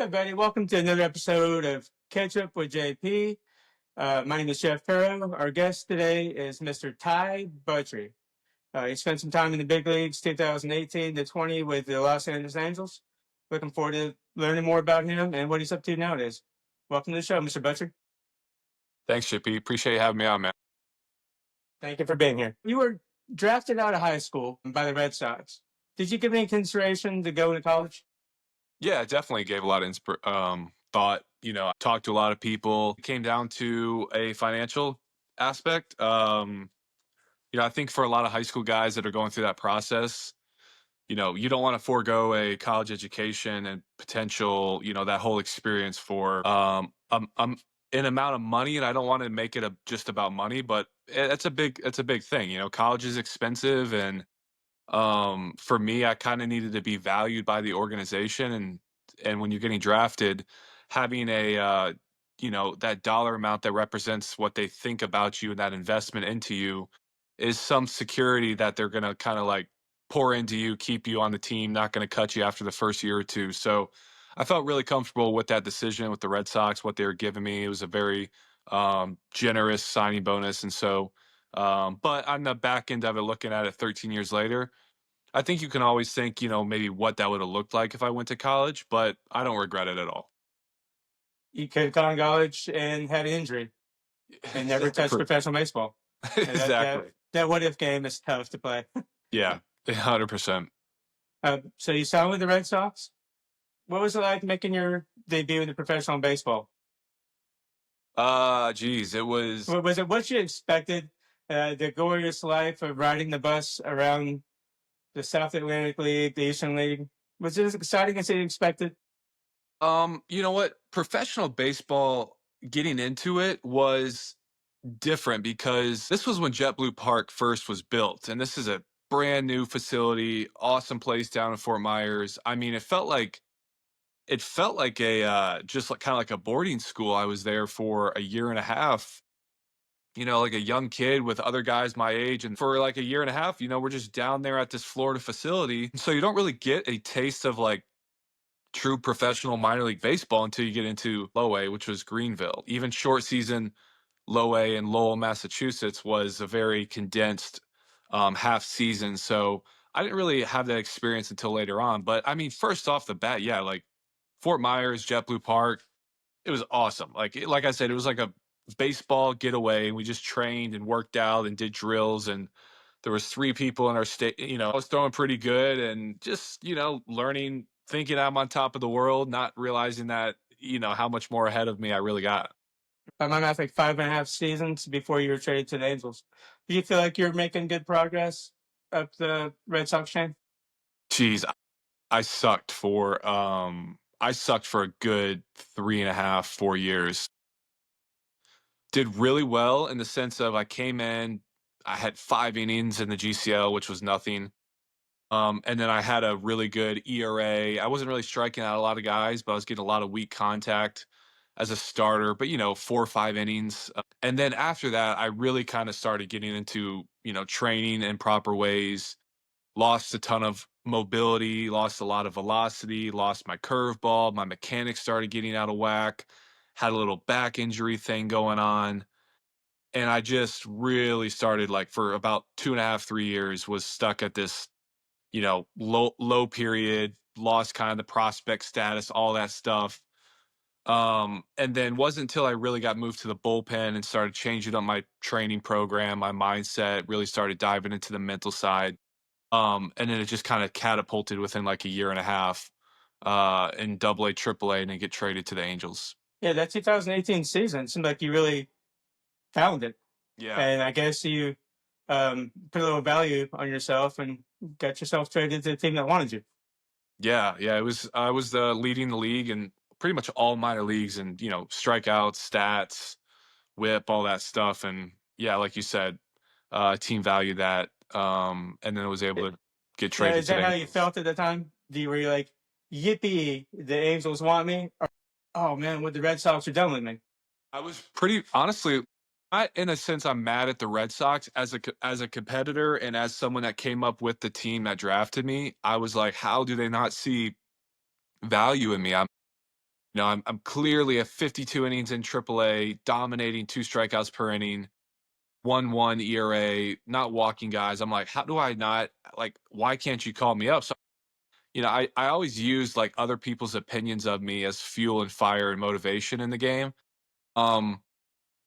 everybody. Welcome to another episode of Catch Up with JP. My name is Jeff Perro. Our guest today is Mr. Ty Buttrey. He spent some time in the big leagues 2018 to 20 with the Los Angeles Angels. Looking forward to learning more about him and what he's up to nowadays. Welcome to the show, Mr. Buttrey. Thanks, Chippy. Appreciate you having me on, man. Thank you for being here. You were drafted out of high school by the Red Sox. Did you give any consideration to go to college? Yeah, I definitely gave a lot of thought. I talked to a lot of people. It came down to a financial aspect. I think for a lot of high school guys that are going through that process, you don't want to forego a college education and potential, that whole experience for an amount of money. And I don't want to make it just about money, but it's a big thing. College is expensive, and for me, I kind of needed to be valued by the organization, and when you're getting drafted, having a that dollar amount that represents what they think about you and that investment into you is some security that they're going to kind of like pour into you, keep you on the team, not going to cut you after the first year or two. So I felt really comfortable with that decision with the Red Sox, what they were giving me. It was a very generous signing bonus. And so but on the back end of it, looking at it 13 years later, I think you can always think, maybe what that would have looked like if I went to college, but I don't regret it at all. You could have gone to college and had an injury and never touched Exactly. professional baseball. And Exactly. that what if game is tough to play. Yeah, 100%. So you signed with the Red Sox. What was it like making your debut in the professional baseball? Geez, it was. Was it what you expected? The glorious life of riding the bus around the South Atlantic League, the Eastern League. Was it as exciting as you expected? You know what? Professional baseball, getting into it was different because this was when JetBlue Park first was built, and this is a brand new facility, awesome place down in Fort Myers. I mean, it felt like a just like kind of like a boarding school. I was there for a year and a half, like a young kid with other guys my age. And for like a year and a half, we're just down there at this Florida facility. So you don't really get a taste of like true professional minor league baseball until you get into low A, which was Greenville. Even short season low A in Lowell, Massachusetts was a very condensed half season. So I didn't really have that experience until later on. But I mean, first off the bat, yeah, like Fort Myers, JetBlue Park, it was awesome. Like I said, it was like a baseball getaway, and we just trained and worked out and did drills, and there was three people in our state. I was throwing pretty good, and just learning, thinking I'm on top of the world, not realizing that how much more ahead of me I really got. By my math, like 5.5 seasons before you were traded to the Angels. Do you feel like you're making good progress up the Red Sox chain? Geez, I sucked for a good 3.5, 4 years. Did really well in the sense of I came in, I had 5 innings in the GCL, which was nothing. And then I had a really good ERA. I wasn't really striking out a lot of guys, but I was getting a lot of weak contact as a starter, but 4 or 5 innings. And then after that, I really kind of started getting into, training in proper ways, lost a ton of mobility, lost a lot of velocity, lost my curveball. My mechanics started getting out of whack, had a little back injury thing going on. And I just really started, like, for about 2.5, 3 years, was stuck at this, low period, lost kind of the prospect status, all that stuff. And then wasn't until I really got moved to the bullpen and started changing up my training program, my mindset, really started diving into the mental side. And then it just kind of catapulted within like a year and a half in double A, triple A, and then get traded to the Angels. Yeah, that 2018 season seemed like you really found it. Yeah. And I guess you put a little value on yourself and got yourself traded to the team that wanted you. Yeah. Yeah. I was leading the league in pretty much all minor leagues, and, strikeouts, stats, whip, all that stuff. And yeah, like you said, team valued that. And then I was able to get Yeah, traded is to that the how you Angels. felt at the time? Were you like, yippee, the Angels want me? Or, oh man, what the Red Sox are done with me? I was pretty honestly, in a sense, I'm mad at the Red Sox as a competitor and as someone that came up with the team that drafted me. I was like, how do they not see value in me? I'm clearly at 52 innings in AAA, dominating 2 strikeouts per inning, 1.1 ERA, not walking guys. I'm like, how do I not like? Why can't you call me up? So I always use like other people's opinions of me as fuel and fire and motivation in the game. Um,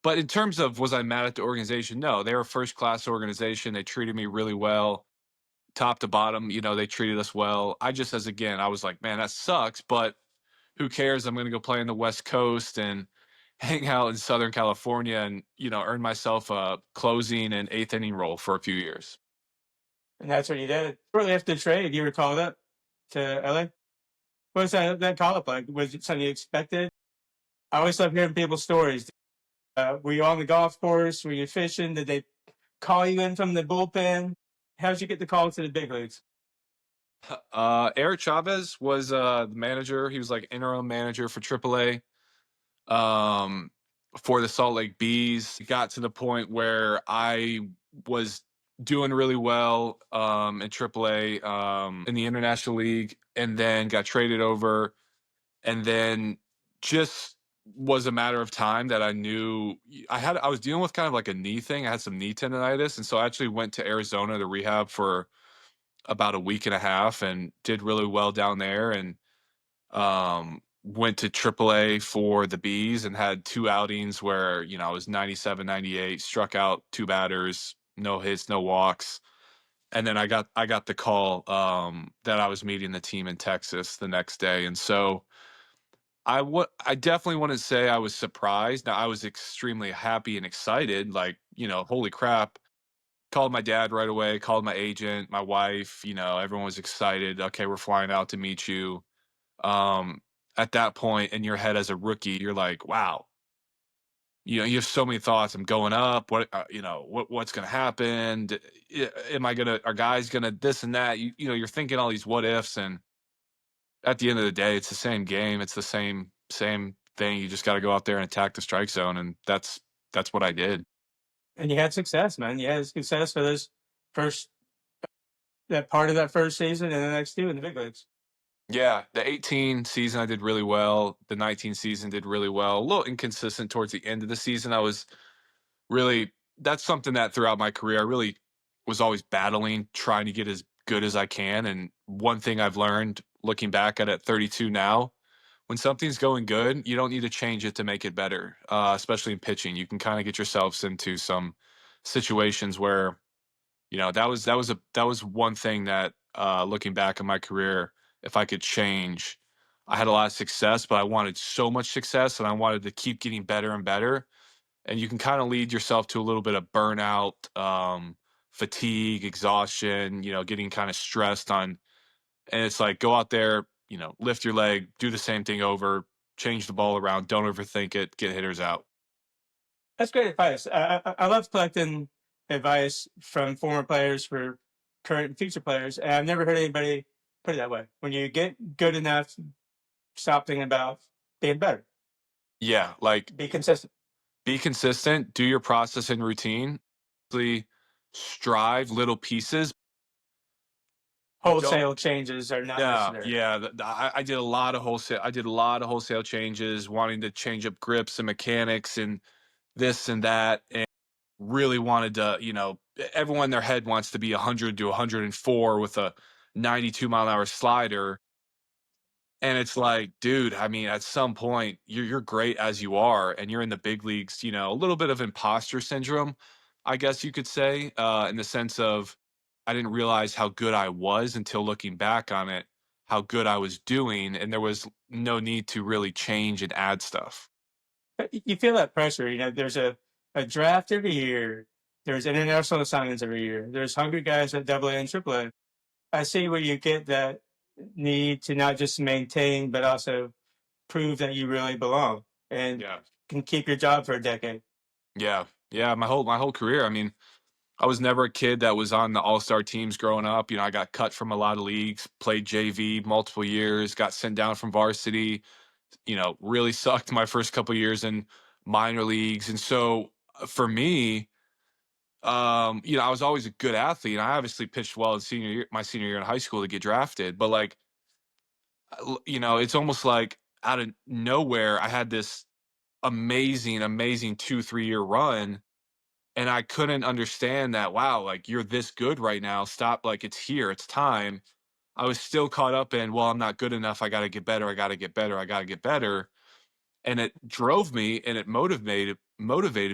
but in terms of was I mad at the organization? No, they were a first class organization. They treated me really well, top to bottom. They treated us well. I just, as again, I was like, man, that sucks, but who cares? I'm going to go play on the West Coast and hang out in Southern California and, earn myself a closing and eighth inning role for a few years. And that's what you did. Shortly after the trade, you were called up to LA. What was that call up like? Was it something you expected? I always love hearing people's stories. Were you on the golf course? Were you fishing? Did they call you in from the bullpen? How did you get the call to the big leagues? Eric Chavez was the manager. He was like interim manager for AAA. For the Salt Lake Bees. It got to the point where I was doing really well in AAA in the International League, and then got traded over, and then just was a matter of time that I knew I was dealing with kind of like a knee thing. I had some knee tendonitis, and so I actually went to Arizona to rehab for about a week and a half and did really well down there, and went to AAA for the Bees and had 2 outings where, I was 97, 98, struck out 2 batters, no hits, no walks. And then I got the call that I was meeting the team in Texas the next day. And so I definitely want to say I was surprised. Now I was extremely happy and excited, like, holy crap. Called my dad right away, called my agent, my wife, everyone was excited. Okay, we're flying out to meet you. um, at that point in your head as a rookie, you're like, wow, you have so many thoughts. I'm going up. What's going to happen? Am I going to, are guys going to this and that? You're thinking all these what ifs. And at the end of the day, it's the same game. It's the same thing. You just got to go out there and attack the strike zone. And that's what I did. And you had success, man. You had success for this first, that part of that first season and the next two in the big leagues. Yeah, the 18 season I did really well. The 19 season did really well. A little inconsistent towards the end of the season. I was really that's something that throughout my career I really was always battling, trying to get as good as I can. And one thing I've learned looking back at 32 now, when something's going good, you don't need to change it to make it better. Especially in pitching, you can kind of get yourselves into some situations where that was one thing that looking back in my career, if I could change, I had a lot of success, but I wanted so much success and I wanted to keep getting better and better. And you can kind of lead yourself to a little bit of burnout, fatigue, exhaustion, getting kind of stressed on. And it's like, go out there, lift your leg, do the same thing over, change the ball around, don't overthink it, get hitters out. That's great advice. I love collecting advice from former players for current and future players. And I've never heard anybody put it that way. When you get good enough, stop thinking about being better. Yeah, like Be consistent. be consistent, do your process and routine, strive little pieces. Don't Wholesale changes are not Yeah, necessary. yeah. I did a lot of wholesale. I did a lot of wholesale changes, wanting to change up grips and mechanics and this and that, and really wanted to. Everyone in their head wants to be 100 to 104 with a 92-mile-an-hour slider, and it's like, dude, I mean, at some point, you're great as you are, and you're in the big leagues. A little bit of imposter syndrome, I guess you could say, in the sense of I didn't realize how good I was until looking back on it, how good I was doing, and there was no need to really change and add stuff. But you feel that pressure. There's a draft every year. There's international assignments every year. There's hungry guys at AA and AAA. I see where you get that need to not just maintain, but also prove that you really belong and Yeah, can keep your job for a decade. yeah, yeah. My whole career. I mean, I was never a kid that was on the all-star teams growing up. I got cut from a lot of leagues, played JV multiple years, got sent down from varsity, really sucked my first couple years in minor leagues. And so for me, I was always a good athlete. And I obviously pitched well in my senior year in high school to get drafted. But like, it's almost like out of nowhere, I had this amazing, amazing 2, 3 year run. And I couldn't understand that, wow, like you're this good right now. Stop, like it's here, it's time. I was still caught up in, well, I'm not good enough. I got to get better. I got to get better. I got to get better. And it drove me and it motivated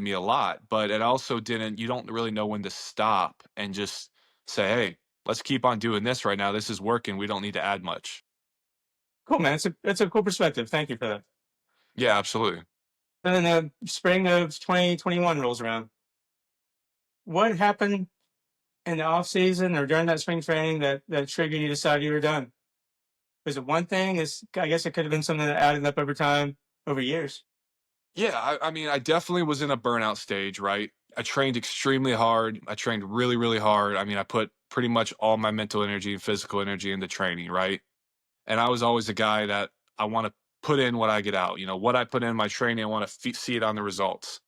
me a lot. But it also didn't, you don't really know when to stop and just say, hey, let's keep on doing this right now. This is working. We don't need to add much. Cool, man. It's a cool perspective. Thank you for that. Yeah, absolutely. And then the spring of 2021 rolls around. What happened in the off season or during that spring training that triggered you to decide you were done? Was it one thing? I guess it could have been something that added up over time, over years. Yeah, I mean, I definitely was in a burnout stage, right? I trained extremely hard. I trained really, really hard. I mean, I put pretty much all my mental energy and physical energy into training, right? And I was always a guy that I want to put in what I get out. You know, what I put in my training, I want to see it on the results.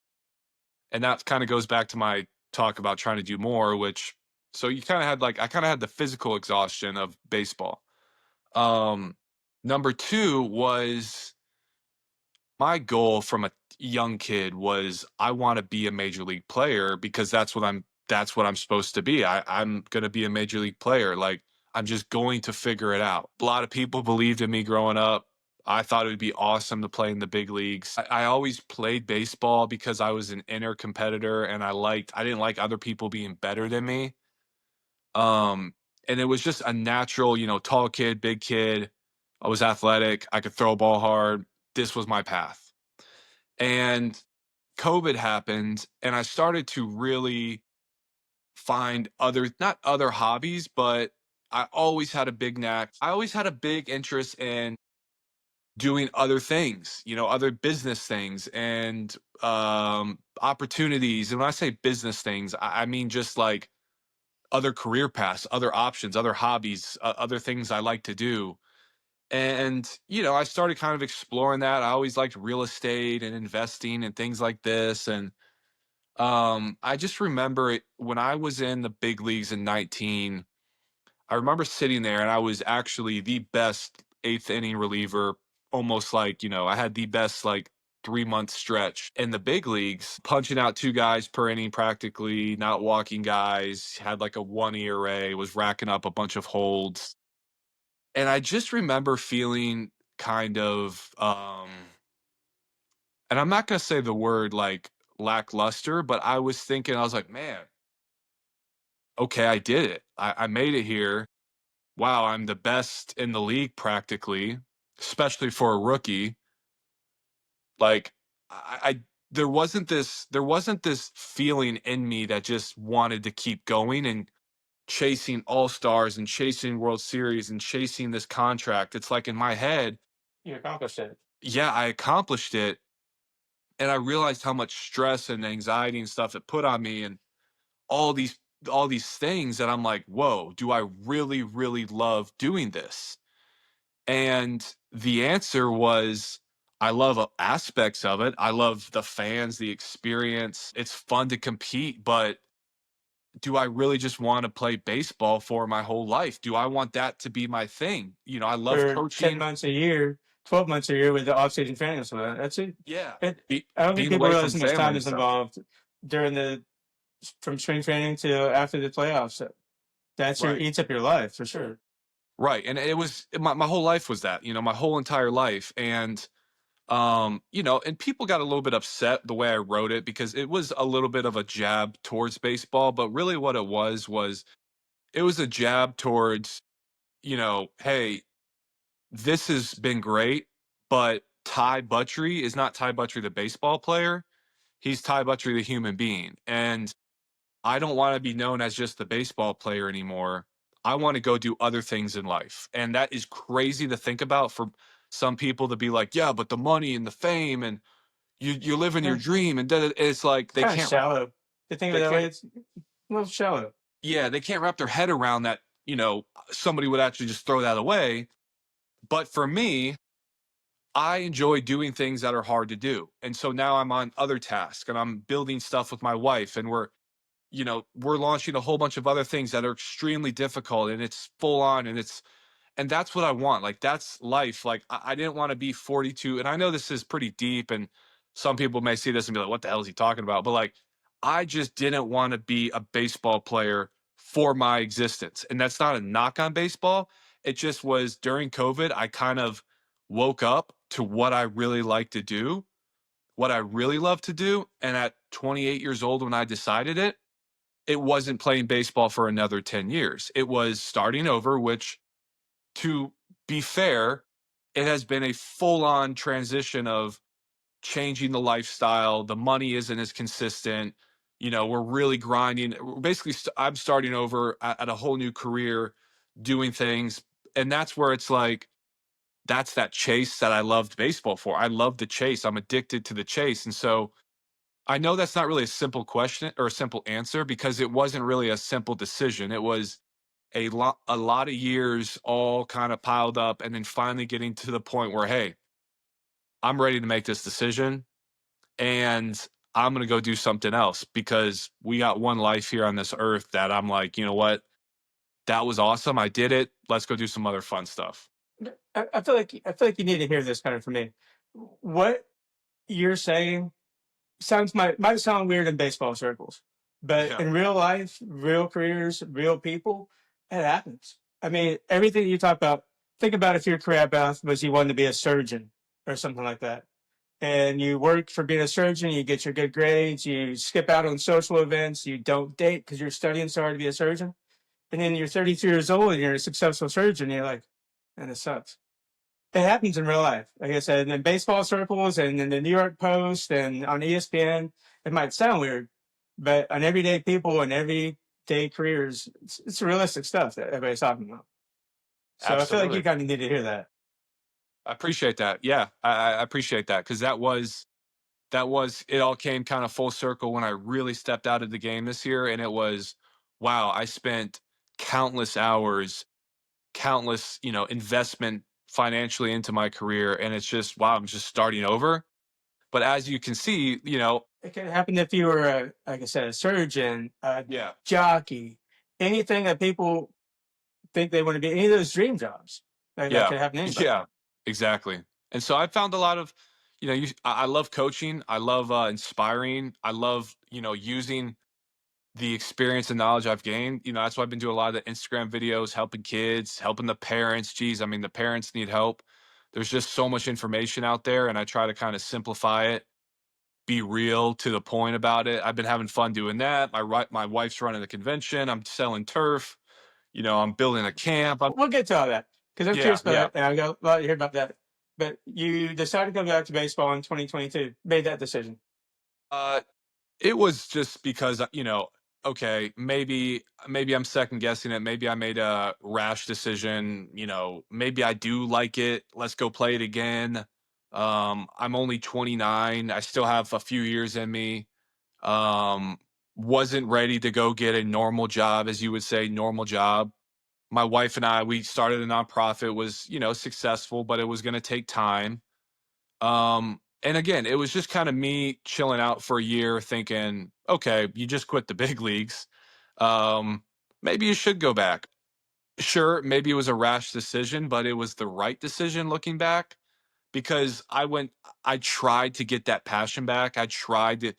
And that kind of goes back to my talk about trying to do more, which, so you kind of had like, I kind of had the physical exhaustion of baseball. Um, Number two was my goal from a young kid was I want to be a major league player because that's what I'm supposed to be. I'm gonna be a major league player. Like I'm just going to figure it out. A lot of people believed in me growing up. I thought it would be awesome to play in the big leagues. I always played baseball because I was an inner competitor and I didn't like other people being better than me. Um, and it was just a natural, tall kid, big kid. I was athletic. I could throw a ball hard. This was my path. And COVID happened, and I started to really find not other hobbies, but I always had a big knack. I always had a big interest in doing other things, other business things and opportunities. And when I say business things, I mean just like other career paths, other options, other hobbies, other things I like to do. And, I started kind of exploring that. I always liked real estate and investing and things like this. And I just remember it when I was in the big leagues in 19. I remember sitting there and I was actually the best eighth inning reliever, almost like, I had the best like 3 month stretch in the big leagues, punching out two guys per inning practically, not walking guys, had like a 1 ERA, was racking up a bunch of holds. And I just remember feeling kind of and I'm not gonna say the word like lackluster, but I was thinking, I was like, man, okay, I did it. I made it here. Wow, I'm the best in the league practically, especially for a rookie. Like I there wasn't this feeling in me that just wanted to keep going and chasing all-stars and chasing World Series and chasing this contract. It's like in my head, You accomplished it. yeah, I accomplished it. And I realized how much stress and anxiety and stuff it put on me and all these all these things that I'm like, whoa, do I really, really love doing this? And the answer was, I love aspects of it. I love the fans, the experience. It's fun to compete, but do I really just want to play baseball for my whole life? Do I want that to be my thing? I love For 10 coaching. months a year, 12 months a year with the off-season training. So that's it. Yeah. I don't think Being people away realize from how much family time and is stuff. involved during from spring training to after the playoffs. So Right. eats up your life for sure. Right. And it was my whole life was that, my whole entire life. And and people got a little bit upset the way I wrote it because it was a little bit of a jab towards baseball, but really what it was a jab towards, hey, this has been great, but Ty Buttrey is not Ty Buttrey the baseball player. He's Ty Buttrey the human being. And I don't want to be known as just the baseball player anymore. I want to go do other things in life. And that is crazy to think about for some people to be like, yeah, but the money and the fame and you're living your Yeah, dream and it's like it's kind of shallow. To think of it they that way, can't it's a little shallow. yeah, they can't wrap their head around that, somebody would actually just throw that away. But for me, I enjoy doing things that are hard to do. And so now I'm on other tasks and I'm building stuff with my wife and we're launching a whole bunch of other things that are extremely difficult and it's full on and And that's what I want. Like, that's life. Like, I didn't want to be 42. And I know this is pretty deep, and some people may see this and be like, what the hell is he talking about? But like, I just didn't want to be a baseball player for my existence. And that's not a knock on baseball. It just was during COVID, I kind of woke up to what I really like to do, what I really love to do. And at 28 years old, when I decided it, it wasn't playing baseball for another 10 years. It was starting over, which, to be fair, it has been a full on transition of changing the lifestyle. The money isn't as consistent. We're really grinding. Basically, I'm starting over at a whole new career, doing things. And that's where it's like, that's that chase that I loved baseball for. I love the chase. I'm addicted to the chase. And so I know that's not really a simple question or a simple answer, because it wasn't really a simple decision. It was a lot of years all kind of piled up, and then finally getting to the point where, hey, I'm ready to make this decision, and I'm going to go do something else, because we got one life here on this earth. That I'm like, you know what? That was awesome. I did it. Let's go do some other fun stuff. I feel like you need to hear this kind of from me. What you're saying might sound weird in baseball circles, but Yeah. in real life, real careers, real people, it happens. I mean, everything you talk about. Think about if your career path was you wanted to be a surgeon or something like that, and you work for being a surgeon, you get your good grades, you skip out on social events, you don't date because you're studying so hard to be a surgeon, and then you're 32 years old and you're a successful surgeon, and you're like, and it sucks. It happens in real life. Like I said, in baseball circles and in the New York Post and on ESPN, it might sound weird, but on everyday people and everyday careers, it's realistic stuff that everybody's talking about. So I feel like you Absolutely. kind of need to hear that. I appreciate that. Yeah, I appreciate that, because that was it. All came kind of full circle when I really stepped out of the game this year, and it was, wow, I spent countless hours, countless, investment financially into my career, and it's just, wow, I'm just starting over. But as you can see, It could happen if you were, like I said, a surgeon, a yeah, jockey, anything that people think they want to be, any of those dream jobs. That yeah, could happen to anybody. yeah, exactly. And so I found a lot of, I love coaching. I love inspiring. I love, using the experience and knowledge I've gained. That's why I've been doing a lot of the Instagram videos, helping kids, helping the parents. Geez, I mean, the parents need help. There's just so much information out there, and I try to kind of simplify it, be real to the point about it. I've been having fun doing that. My wife's running the convention. I'm selling turf. I'm building a camp. We'll get to all that because I'm Yeah, curious about yeah. it, and I got a lot to hear about that. But you decided to go back to baseball in 2022. Made that decision. Uh, It was just because, okay, maybe I'm second guessing it. Maybe I made a rash decision. Maybe I do like it. Let's go play it again. I'm only 29. I still have a few years in me. Um, wasn't ready to go get a normal job, as you would say, normal job. My wife and I, we started a nonprofit. It was, successful, but it was going to take time. And again, it was just kind of me chilling out for a year, thinking, okay, you just quit the big leagues. Um, Maybe you should go back. Sure, maybe it was a rash decision, but it was the right decision looking back, because I tried to get that passion back. I tried to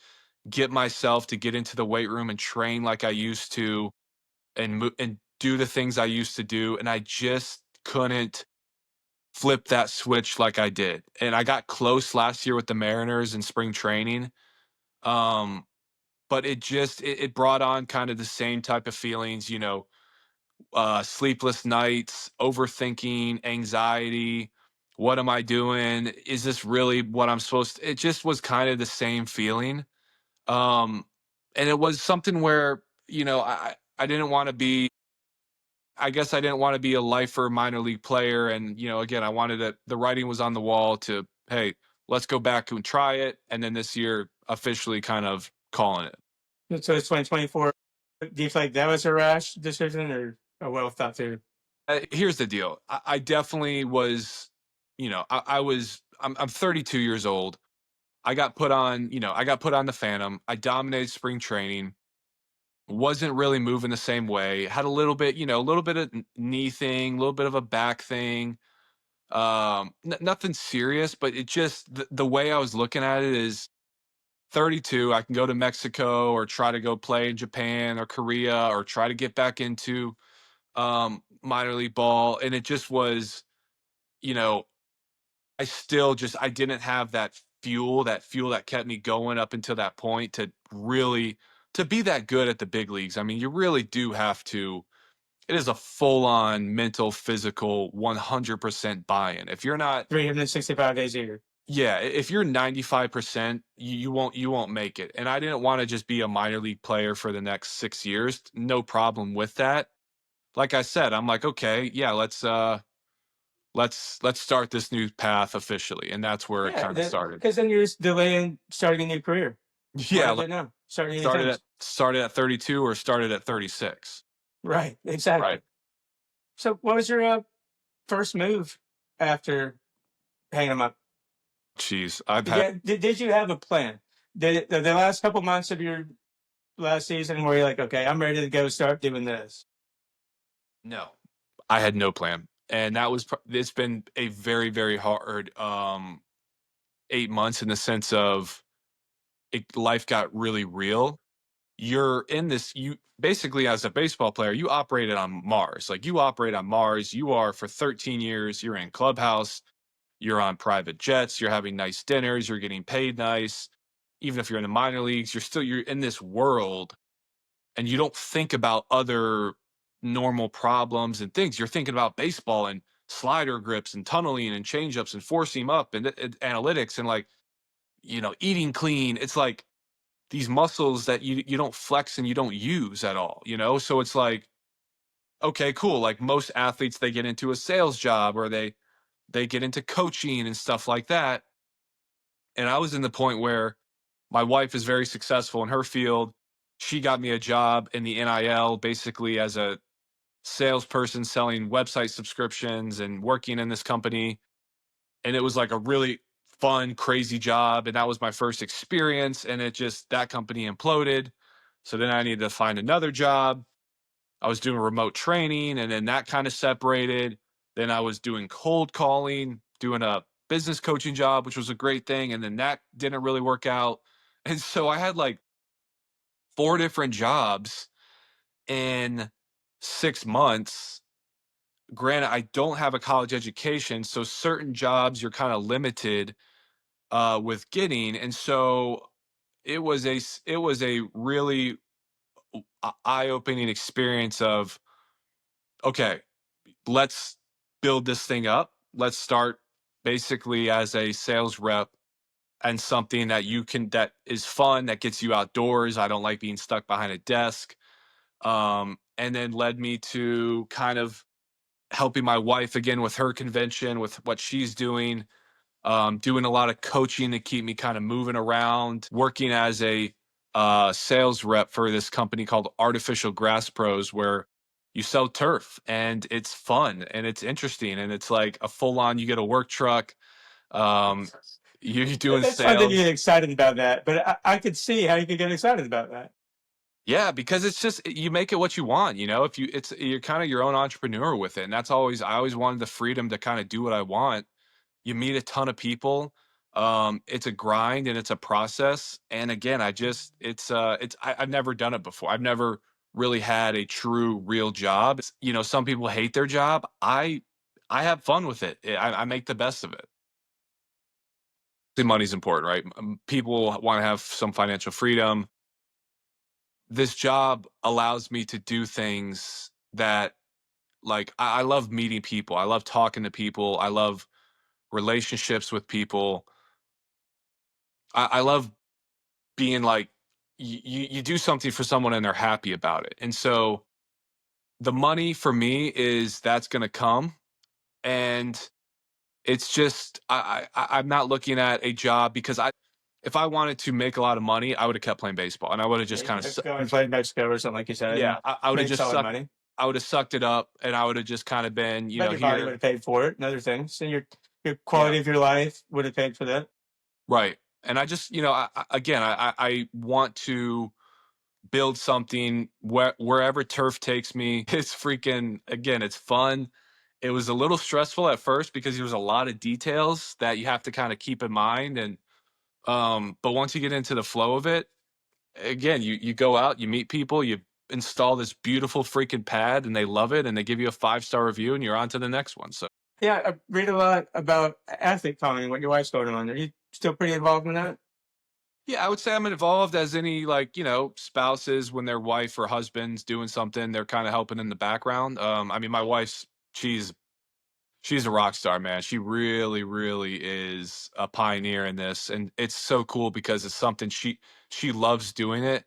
get myself to get into the weight room and train like I used to, and do the things I used to do. And I just couldn't flip that switch like I did. And I got close last year with the Mariners in spring training. Um, but it brought on kind of the same type of feelings, sleepless nights, overthinking, anxiety. What am I doing? Is this really what I'm supposed to? It just was kind of the same feeling. Um, and it was something where, I didn't want to be, I guess I didn't want to be a lifer minor league player. And, again, I wanted the writing was on the wall to, hey, let's go back and try it. And then this year, officially kind of calling it. So it's 2024. Do you feel like that was a rash decision or a well thought through? Here's the deal. I definitely was, I'm 32 years old. I got put on the Phantom. I dominated spring training. wasn't really moving the same way. Had a little bit, a little bit of knee thing, a little bit of a back thing. Nothing serious, but it just the way I was looking at it is 32. I can go to Mexico or try to go play in Japan or Korea or try to get back into minor league ball, and it just was, you know, I didn't have that fuel that kept me going up until that point to really to be that good at the big leagues. I mean, you really do have to. It is a full on mental, physical, 100% buy-in. If you're not, 365 days a year. yeah, if you're 95%, you won't make it. And I didn't want to just be a minor league player for the next 6 years. No problem with that. Like I said, I'm like, okay, yeah, let's start this new path officially, and that's where it Yeah, kind of started. because then you're just delaying starting a new career. Why Yeah, not do like it now? Starting new started things. at started at 32 or started at 36. Right, exactly. Right. So, what was your first move after hanging them up? Jeez, I've Did had did you have a plan? Did the last couple months of your last season where you're like, okay, I'm ready to go start doing this? no. I had no plan. And it's been a very, very hard 8 months in the sense of life got really real. You're in this, you basically, as a baseball player, you operated on Mars. Like, you operate on Mars. You are for 13 years, you're in clubhouse, you're on private jets, you're having nice dinners, you're getting paid nice. Even if you're in the minor leagues, you're in this world, and you don't think about other normal problems and things. You're thinking about baseball and slider grips and tunneling and changeups and four seam up and analytics and, like, eating clean. It's like these muscles that you don't flex and you don't use at all. So it's like, okay, cool. Like, most athletes, they get into a sales job or they get into coaching and stuff like that. And I was in the point where my wife is very successful in her field. She got me a job in the NIL, basically as a salesperson selling website subscriptions and working in this company. And it was like a really fun, crazy job. And that was my first experience. And that company imploded. So then I needed to find another job. I was doing remote training, and then that kind of separated. Then I was doing cold calling, doing a business coaching job, which was a great thing. And then that didn't really work out. And so I had like 4 different jobs in 6 months. Granted, I don't have a college education, so certain jobs you're kind of limited with getting. And so it was a really eye-opening experience of, okay, let's build this thing up. Let's start basically as a sales rep, and something that is fun, that gets you outdoors. I don't like being stuck behind a desk. And then led me to kind of helping my wife again with her convention, with what she's doing a lot of coaching to keep me kind of moving around, working as a sales rep for this company called Artificial Grass Pros, where you sell turf, and it's fun and it's interesting, and it's like a full on, you get a work truck. Um, you're doing That's fun that you sales. get excited about that, but I could see how you could get excited about that. Yeah, because it's just, you make it what you want. If you're kind of your own entrepreneur with it. And I always wanted the freedom to kind of do what I want. You meet a ton of people. It's a grind and it's a process. And again, I've never done it before. I've never really had a true, real job. Some people hate their job. I have fun with it. I make the best of it. The money's important, right? People want to have some financial freedom. This job allows me to do things that, like, I love meeting people. I love talking to people. I love relationships with people. I love being like, you do something for someone and they're happy about it. And so the money for me is that's going to come. And it's just, I'm not looking at a job because if I wanted to make a lot of money, I would have kept playing baseball, and I would have Yeah, just you kind could of, go and play in Mexico or something like you said, yeah, and I would have make just solid sucked. money. I would have sucked it up, and I would have just kind of been, But your body would here. have paid for it and other things, and your Yeah. quality of your life would have paid for that. Right. And I just, again, I want to build something wherever turf takes me. It's freaking, again, it's fun. It was a little stressful at first because there's a lot of details that you have to kind of keep in mind. And but once you get into the flow of it, again, you go out, you meet people, you install this beautiful freaking pad and they love it and they give you a 5-star review and you're on to the next one. So Yeah, I read a lot about athlete calling, what your wife's going on. Are you still pretty involved in that? yeah, I would say I'm involved as any, like, spouses when their wife or husband's doing something, they're kind of helping in the background. I mean, my wife's she's a rock star, man. She really, really is a pioneer in this, and it's so cool because it's something she loves doing it.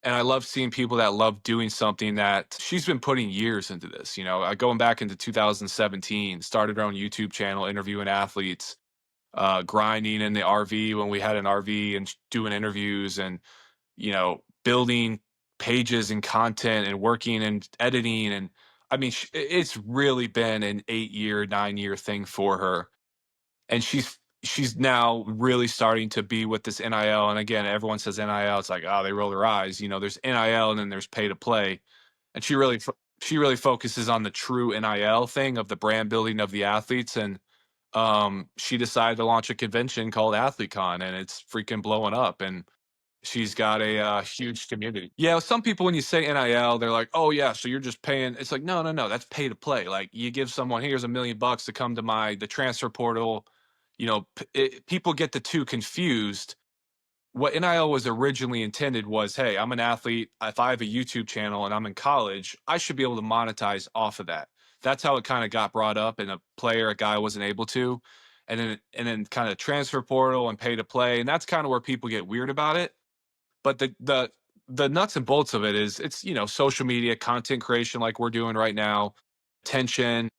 And I love seeing people that love doing something that she's been putting years into this. Going back into 2017, started her own YouTube channel, interviewing athletes, grinding in the RV when we had an RV and doing interviews and, building pages and content and working and editing. And I mean, it's really been an 8-year, 9-year thing for her. And she's now really starting to be with this NIL. And again, everyone says NIL. It's like, oh, they roll their eyes. There's NIL and then there's pay to play. And she really focuses on the true NIL thing of the brand building of the athletes. And she decided to launch a convention called AthleteCon, and it's freaking blowing up. And she's got a huge community. Yeah, some people when you say NIL, they're like, "Oh yeah, so you're just paying." It's like, no, no, no, that's pay to play. Like you give someone, here's $1 million to come to the transfer portal. People get the two confused. What NIL was originally intended was, hey, I'm an athlete. If I have a YouTube channel and I'm in college, I should be able to monetize off of that. That's how it kind of got brought up, and a guy wasn't able to. And then kind of transfer portal and pay to play. And that's kind of where people get weird about it. But the nuts and bolts of it is it's, social media, content creation like we're doing right now, attention,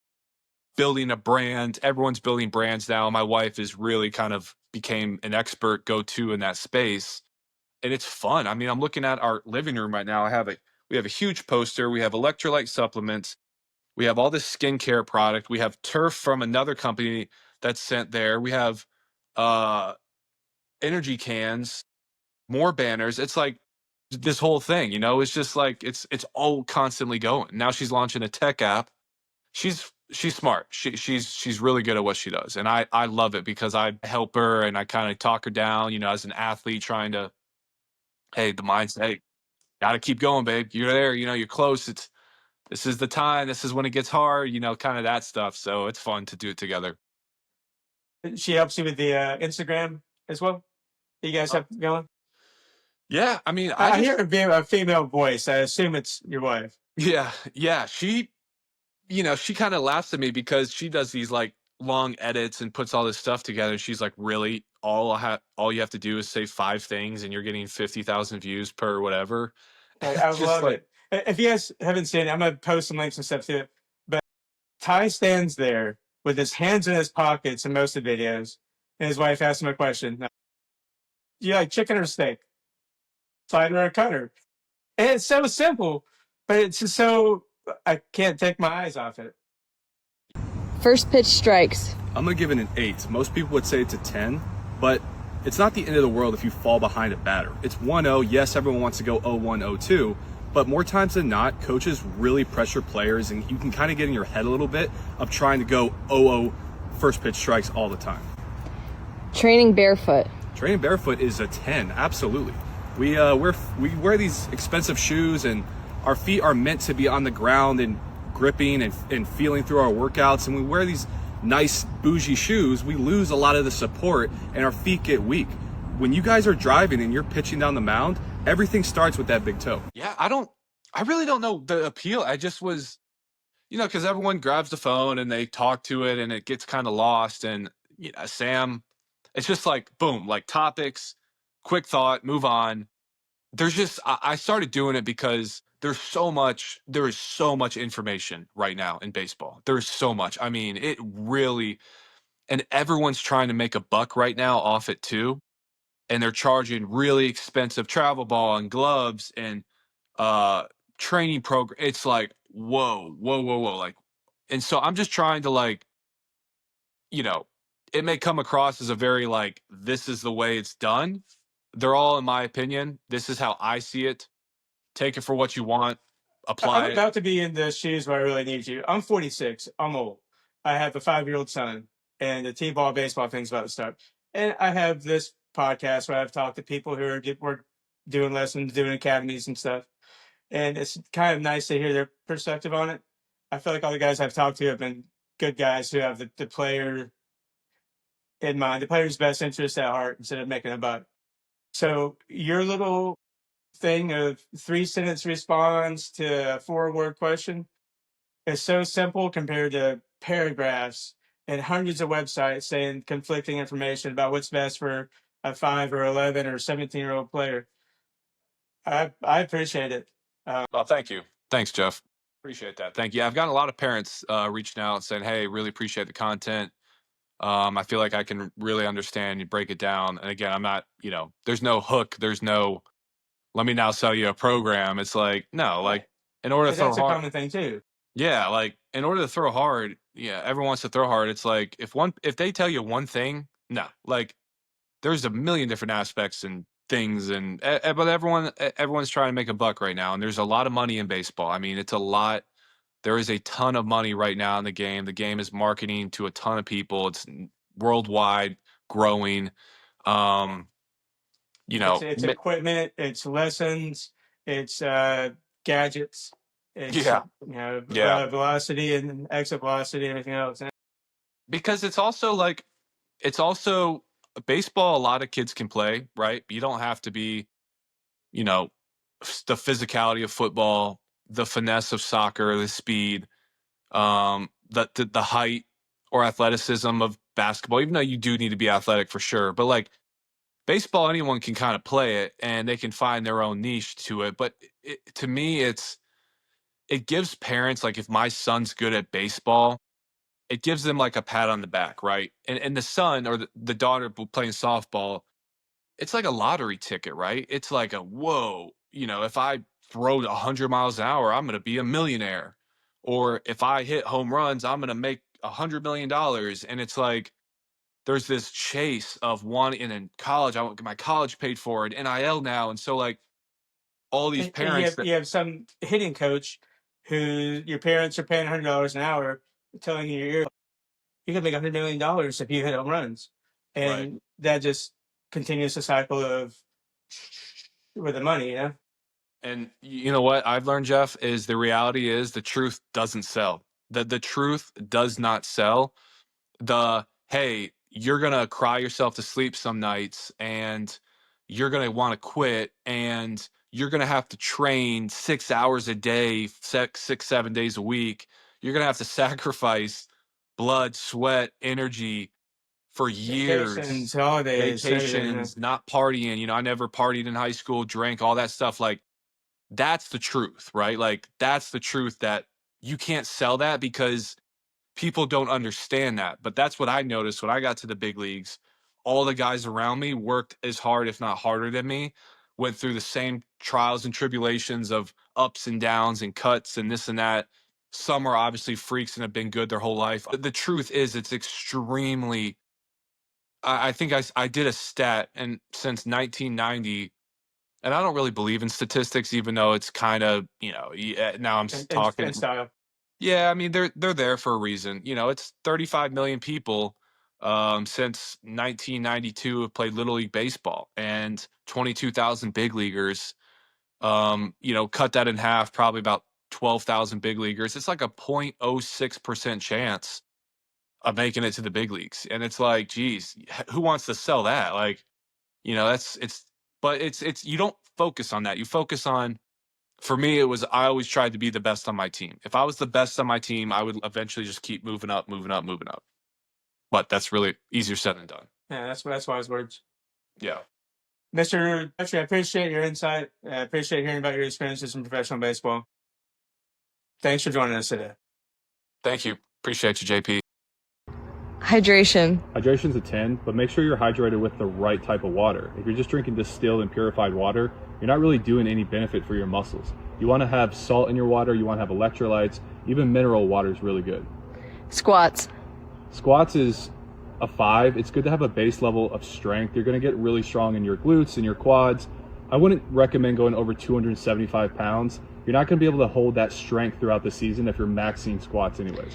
building a brand. Everyone's building brands now. My wife is really kind of became an expert go-to in that space. And it's fun. I mean, I'm looking at our living room right now. We have a huge poster. We have electrolyte supplements. We have all this skincare product. We have turf from another company that's sent there. We have uh energy cans, more banners. It's like this whole thing, it's just like it's all constantly going. Now she's launching a tech app. She's smart. She's really good at what she does. And I love it because I help her and I kind of talk her down, as an athlete trying to, hey, the mindset, hey, gotta keep going, babe. You're there, you're close. This is the time, this is when it gets hard, kind of that stuff. So it's fun to do it together. She helps you with the Instagram as well. You guys Uh, have going. yeah, I mean, I hear a female voice. I assume it's your wife. yeah, she kind of laughs at me because she does these like long edits and puts all this stuff together. She's like, really, all you have to do is say 5 things and you're getting 50,000 views per whatever. I It's just love like, it. If you guys haven't seen it, I'm gonna post some links and stuff to it. But Ty stands there with his hands in his pockets in most of the videos, and his wife asks him a question. Do you like chicken or steak? Slider or cutter? And it's so simple, but it's just so I can't take my eyes off it. First pitch strikes. I'm going to give it an 8. Most people would say it's a 10, but it's not the end of the world if you fall behind a batter. It's 1-0. Yes, everyone wants to go 0-1, 0-2, but more times than not, coaches really pressure players, and you can kind of get in your head a little bit of trying to go 0-0 first pitch strikes all the time. Training barefoot. Training barefoot is a 10, absolutely. We wear these expensive shoes, and our feet are meant to be on the ground and gripping and feeling through our workouts, and we wear these nice bougie shoes. We lose a lot of the support and our feet get weak. When you guys are driving and you're pitching down the mound, everything starts with that big toe. yeah, I really don't know the appeal. I just was, because everyone grabs the phone and they talk to it and it gets kind of lost. And, Sam, it's just like, boom, like topics, quick thought, move on. I started doing it because there is so much information right now in baseball. There's so much. I mean, it really, and everyone's trying to make a buck right now off it too. And they're charging really expensive travel ball and gloves and uh training program. It's like, whoa, whoa, whoa, whoa. Like, and so I'm just trying to like, you know, it may come across as a very like, this is the way it's done. They're all, in my opinion, this is how I see it. take it for what you want, I'm apply it. about to be in the shoes where I really need you. I'm 46. I'm old. I have a 5-year-old son, and the T-ball baseball thing's about to start. And I have this podcast where I've talked to people who are doing lessons, doing academies and stuff. And it's kind of nice to hear their perspective on it. I feel like all the guys I've talked to have been good guys who have the player in mind, the player's best interest at heart instead of making a buck. So your little thing of 3-sentence response to a 4-word question is so simple compared to paragraphs and hundreds of websites saying conflicting information about what's best for a 5 or 11 or 17-year-old player. I appreciate it. Well, thank you. Thanks, Jeff. Appreciate that. Thank you. I've gotten a lot of parents reaching out and saying, hey, really appreciate the content. I feel like I can really understand you break it down. And again, I'm not, there's no hook. There's no, let me now sell you a program. It's like, no, like in order to throw That's a hard. common thing too. Yeah. Like in order to throw hard, everyone wants to throw hard. It's like, if they tell you one thing, no, like there's a million different aspects and things but everyone's trying to make a buck right now. And there's a lot of money in baseball. I mean, it's a lot. There is a ton of money right now in the game. The game is marketing to a ton of people. It's worldwide, growing. It's equipment, it's lessons, it's gadgets, it's velocity and exit velocity and everything else. Because it's also baseball. A lot of kids can play, right? You don't have to be, the physicality of football, the finesse of soccer, the speed, the height or athleticism of basketball, even though you do need to be athletic for sure. But like baseball, anyone can kind of play it and they can find their own niche to it. But to me, it gives parents, like if my son's good at baseball, it gives them like a pat on the back, right? And the son or the daughter playing softball, it's like a lottery ticket, right? It's like whoa, if I throw 100 miles an hour, I'm going to be a millionaire. Or if I hit home runs, I'm going to make $100 million. And it's like, there's this chase of one, and in college, I want to get my college paid for it, NIL now. And so like all these parents. You have some hitting coach who your parents are paying $100 an hour telling you you can make $100 million if you hit home runs. And that just continues the cycle of with the money, And you know what I've learned, Jeff, is the reality is the truth doesn't sell. The truth does not sell. Hey, you're going to cry yourself to sleep some nights and you're going to want to quit and you're going to have to train 6 hours a day, 6-7 days a week. You're going to have to sacrifice blood, sweat, energy for years. Vacations, holidays, vacations, not partying. I never partied in high school, drank, all that stuff. Like, that's the truth, right? Like, that's the truth that you can't sell that because people don't understand that. But that's what I noticed when I got to the big leagues. All the guys around me worked as hard, if not harder than me, went through the same trials and tribulations of ups and downs and cuts and this and that. Some are obviously freaks and have been good their whole life. The truth is it's extremely, I think I did a stat, and since 1990, and I don't really believe in statistics, even though it's kind of, now I'm talking. In style. Yeah, I mean, they're there for a reason. It's 35 million people since 1992 have played Little League Baseball, and 22,000 big leaguers. Cut that in half, probably about 12,000 big leaguers. It's like a 0.06% chance of making it to the big leagues. And it's like, geez, who wants to sell that? Like, but it's you don't focus on that. You focus on, for me, I always tried to be the best on my team. If I was the best on my team, I would eventually just keep moving up. But that's really easier said than done. Yeah, that's wise words. Yeah. Mr. Buttrey, I appreciate your insight. I appreciate hearing about your experiences in professional baseball. Thanks for joining us today. Thank you. Appreciate you, JP. Hydration. Hydration's a 10, but make sure you're hydrated with the right type of water. If you're just drinking distilled and purified water, you're not really doing any benefit for your muscles. You want to have salt in your water, you want to have electrolytes, even mineral water is really good. Squats. Squats is a 5. It's good to have a base level of strength. You're going to get really strong in your glutes and your quads, I wouldn't recommend going over 275 pounds. You're not going to be able to hold that strength throughout the season if you're maxing squats anyways.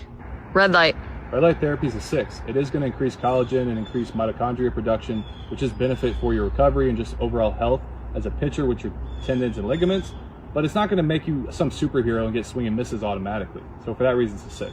Red light. Red light therapy is a 6. It is going to increase collagen and increase mitochondria production, which is benefit for your recovery and just overall health as a pitcher with your tendons and ligaments, but it's not going to make you some superhero and get swing and misses automatically. So for that reason, it's a 6.